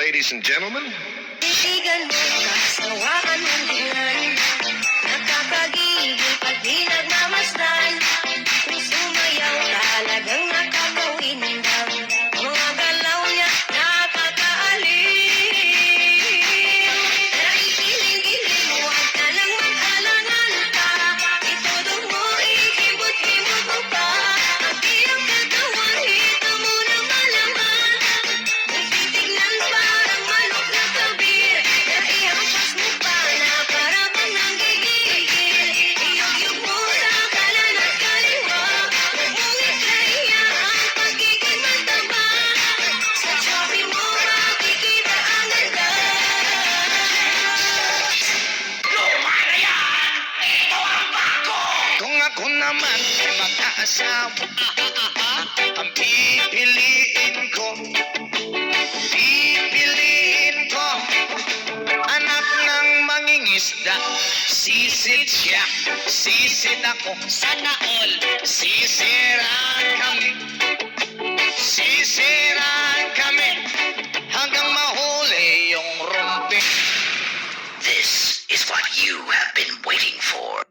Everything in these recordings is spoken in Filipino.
ladies and gentlemen. Titigan mo, kasawaan mong tingnan. Nakakagigil pag di nagmamasdan. Kung sumayaw, talagang nakakawindang. Mga galaw niya, nakakaaliw. Naikiling-giling, huwag ka lang mag-alangan pa. Itodo mo, ikibot-kibot mo pa. Ang iyong katawan, hito mo na malaman. Kung titignan parang manok na kabir. Naihampas mo pa na para bang nanggigigil. Iyog-yog mo sa kanan at kaliwa. Huwag mong ikaya ang pagiging mataba. Sa choppy mo makikita ang ganda. Kung ako naman ay mag-aasawa, ang pipiliin ko, anak ng mangingisda. Sisid siya, sisid ako, sana all. Sisiraan kami, hanggang mahuli yung rumpi. This is what you have been waiting for.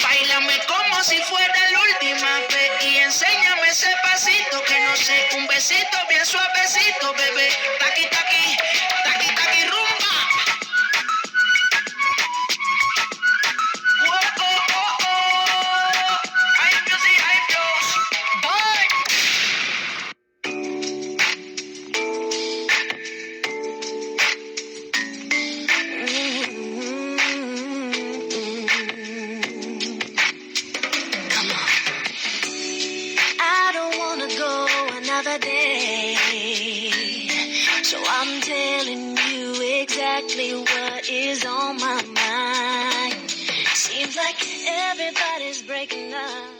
Báilame como si fuera la última vez y enséñame ese pasito que no sé, un besito bien suavecito, bebé. Taqui taqui, taqui taqui rumba. Ay music, ay Dios. Boy. I don't wanna go another day, so I'm telling you exactly what is on my mind. Seems like everybody's breaking up.